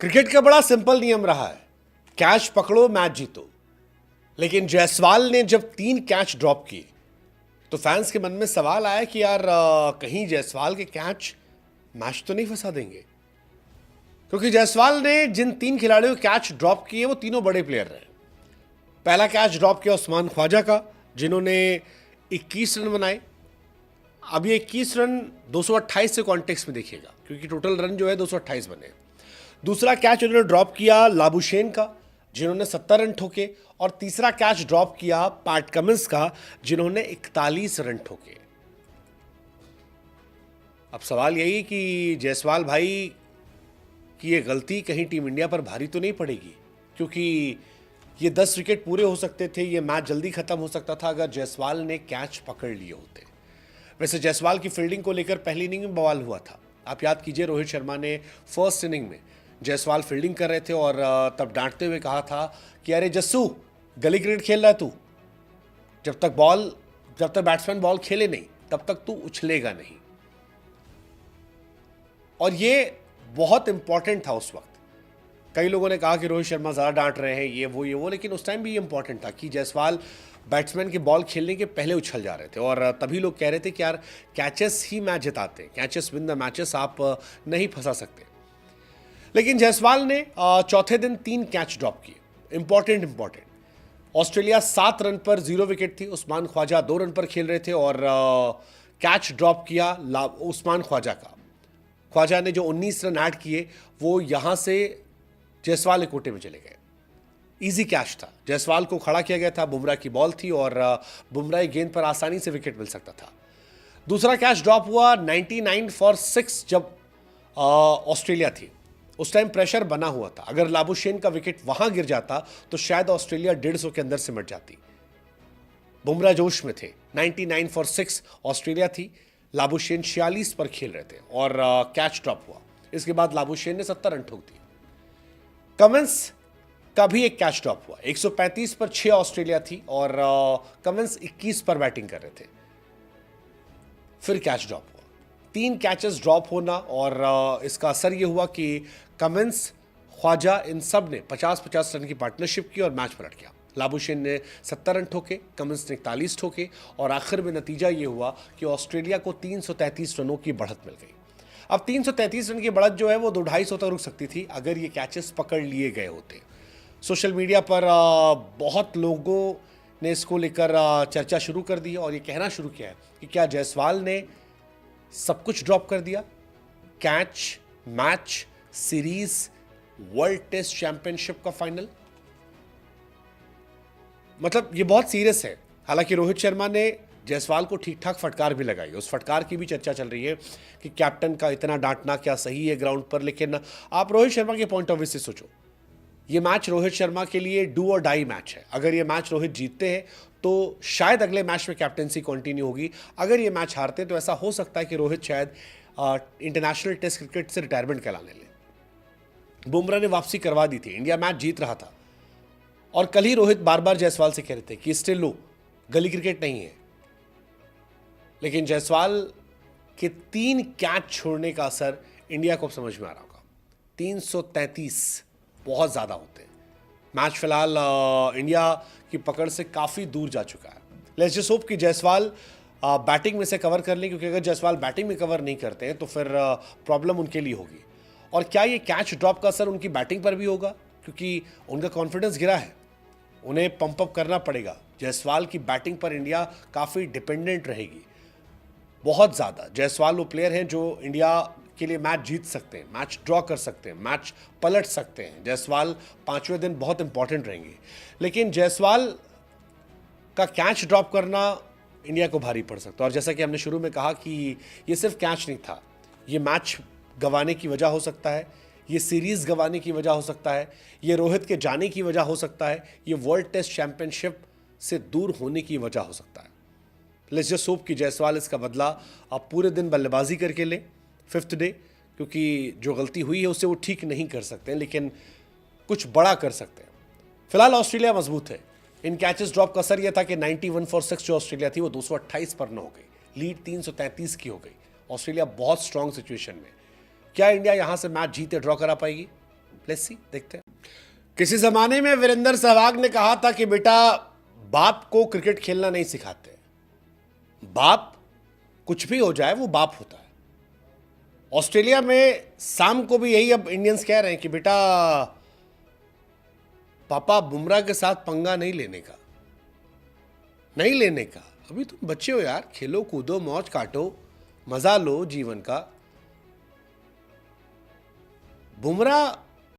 Cricket का बड़ा simple नियम रहा है, कैच पकड़ो मैच जीतो। लेकिन जायसवाल ने जब 3 कैच ड्रॉप किए तो फैंस के मन में सवाल आया कि यार कहीं जायसवाल के कैच मैच तो नहीं फंसा देंगे, क्योंकि जायसवाल ने जिन 3 खिलाड़ियों के कैच ड्रॉप किए वो तीनों बड़े प्लेयर रहे। पहला कैच ड्रॉप किया उस्मान ख्वाजा का, जिन्होंने 21 रन बनाए। अब ये 21 रन 228 से कॉन्टेक्स्ट में देखिएगा, क्योंकि टोटल रन जो है 228 बने। दूसरा कैच उन्होंने ड्रॉप किया लाबुशेन का, जिन्होंने 70 रन ठोके, और तीसरा कैच ड्रॉप किया पैट कमिंस का, जिन्होंने 41 रन ठोके। अब सवाल यही कि जायसवाल भाई की ये गलती कहीं टीम इंडिया पर भारी तो नहीं पड़ेगी, क्योंकि ये 10 विकेट पूरे हो सकते थे, ये मैच जल्दी खत्म हो सकता था अगर जायसवाल ने कैच पकड़ लिए होते। वैसे जायसवाल की फील्डिंग को लेकर पहली इनिंग में बवाल हुआ था। आप याद कीजिए, रोहित शर्मा ने फर्स्ट इनिंग में जायसवाल फील्डिंग कर रहे थे और तब डांटते हुए कहा था कि अरे जस्सू, गली क्रिकेट खेल रहा है तू, जब तक बैट्समैन बॉल खेले नहीं तब तक तू उछलेगा नहीं। और ये बहुत इंपॉर्टेंट था उस वक्त। कई लोगों ने कहा कि रोहित शर्मा ज़्यादा डांट रहे हैं, ये वो, लेकिन उस टाइम भी ये इंपॉर्टेंट था कि जायसवाल बैट्समैन की बॉल खेलने के पहले उछल जा रहे थे, और तभी लोग कह रहे थे कि यार कैचेस ही मैच जिताते हैं, कैचेस विन द मैचेस, आप नहीं फंसा सकते। लेकिन जायसवाल ने चौथे दिन 3 कैच ड्रॉप किए, इंपॉर्टेंट। ऑस्ट्रेलिया 7 रन पर 0 विकेट थी, उस्मान ख्वाजा 2 रन पर खेल रहे थे, और कैच ड्रॉप किया उस्मान ख्वाजा का। ख्वाजा ने जो 19 रन ऐड किए वो यहां से जायसवाल के कोटे में चले गए। इजी कैच था, जायसवाल को खड़ा किया गया था, बुमराह की बॉल थी और बुमराह की गेंद पर आसानी से विकेट मिल सकता था। दूसरा कैच ड्रॉप हुआ 99 फॉर 6 जब ऑस्ट्रेलिया थी। उस टाइम प्रेशर बना हुआ था, अगर लाबुशेन का विकेट वहां गिर जाता तो शायद ऑस्ट्रेलिया 150 के अंदर सिमट जाती। बुमराह जोश में थे, 99 फॉर 6 ऑस्ट्रेलिया थी, लाबुशेन 46 पर खेल रहे थे और कैच ड्रॉप हुआ। इसके बाद लाबुशेन ने 70 रन ठोक दिए। कमिंस का भी एक कैच ड्रॉप हुआ, 135 पर 6 ऑस्ट्रेलिया थी और कमिंस 21 पर बैटिंग कर रहे थे। फिर कैच ड्रॉप हुआ, 3 कैचेस ड्रॉप होना, और इसका असर यह हुआ कि कमिंस, ख्वाजा, इन सब ने 50-50 रन की पार्टनरशिप की और मैच पलट गया। लाबुशेन ने 70 रन ठोके, कमिंस ने 41 ठोके, और आखिर में नतीजा यह हुआ कि ऑस्ट्रेलिया को 333 रनों की बढ़त मिल गई। अब 333 रन की बढ़त जो है वो 250 तक रुक सकती थी अगर ये कैचेस पकड़ लिए गए होते। सोशल मीडिया पर बहुत लोगों ने इसको लेकर चर्चा शुरू कर दी और ये कहना शुरू किया है कि क्या जायसवाल ने सब कुछ ड्रॉप कर दिया? Catch, match, series, world test championship का फाइनल। मतलब ये बहुत सीरियस है। हालांकि रोहित शर्मा ने जायसवाल को ठीक ठाक फटकार भी लगाई, उस फटकार की भी चर्चा चल रही है कि कैप्टन का इतना डांटना क्या सही है ग्राउंड पर। लेकिन आप रोहित शर्मा के पॉइंट ऑफ व्यू से सोचो, ये मैच रोहित शर्मा के लिए डू और डाई मैच है। अगर ये मैच रोहित जीतते हैं तो शायद अगले मैच में कैप्टनसी कंटिन्यू होगी। अगर ये मैच हारते तो ऐसा हो सकता है कि रोहित शायद इंटरनेशनल टेस्ट क्रिकेट से रिटायरमेंट कराने ले। बुमराह ने वापसी करवा दी थी, इंडिया मैच जीत रहा था, और कल ही रोहित बार बार जायसवाल से कह रहे थे कि स्टिल लो, गली क्रिकेट नहीं है। लेकिन जायसवाल के 3 कैच छोड़ने का असर इंडिया को समझ में आ रहा होगा। 333 बहुत ज़्यादा होते हैं। मैच फिलहाल इंडिया की पकड़ से काफ़ी दूर जा चुका है। लेट्स जस्ट होप कि जायसवाल बैटिंग में से कवर कर लें, क्योंकि अगर जायसवाल बैटिंग में कवर नहीं करते हैं तो फिर प्रॉब्लम उनके लिए होगी। और क्या ये कैच ड्रॉप का असर उनकी बैटिंग पर भी होगा? क्योंकि उनका कॉन्फिडेंस गिरा है, उन्हें पंप अप करना पड़ेगा। जायसवाल की बैटिंग पर इंडिया काफ़ी डिपेंडेंट रहेगी, बहुत ज़्यादा। जायसवाल वो प्लेयर हैं जो इंडिया के लिए मैच जीत सकते हैं, मैच ड्रॉ कर सकते हैं, मैच पलट सकते हैं। जायसवाल 5वें दिन बहुत इंपॉर्टेंट रहेंगे। लेकिन जायसवाल का कैच ड्रॉप करना इंडिया को भारी पड़ सकता है। और जैसा कि हमने शुरू में कहा कि ये सिर्फ कैच नहीं था, ये मैच गंवाने की वजह हो सकता है, ये सीरीज़ गंवाने की वजह हो सकता है, ये रोहित के जाने की वजह हो सकता है, ये वर्ल्ड टेस्ट चैंपियनशिप से दूर होने की वजह हो सकता है। लेट्स जस्ट होप कि जायसवाल इसका बदला अब पूरे दिन बल्लेबाजी करके ले 5th डे, क्योंकि जो गलती हुई है उससे वो ठीक नहीं कर सकते, लेकिन कुछ बड़ा कर सकते हैं। फिलहाल ऑस्ट्रेलिया मजबूत है। इन कैचेस ड्रॉप का असर यह था कि 91 फॉर 6 जो ऑस्ट्रेलिया थी वो 228 पर न हो गई, लीड 333 की हो गई। ऑस्ट्रेलिया बहुत स्ट्रांग सिचुएशन में। क्या इंडिया यहां से मैच जीते ड्रॉ करा पाएगी? लेट्स सी, देखते हैं। किसी जमाने में वीरेंद्र सहवाग ने कहा था कि बेटा बाप को क्रिकेट खेलना नहीं सिखाते, बाप कुछ भी हो जाए वो बाप होता है। ऑस्ट्रेलिया में शाम को भी यही अब इंडियंस कह रहे हैं कि बेटा पापा बुमराह के साथ पंगा नहीं लेने का, नहीं लेने का, अभी तुम बच्चे हो यार, खेलो कूदो मौज काटो, मजा लो जीवन का। बुमराह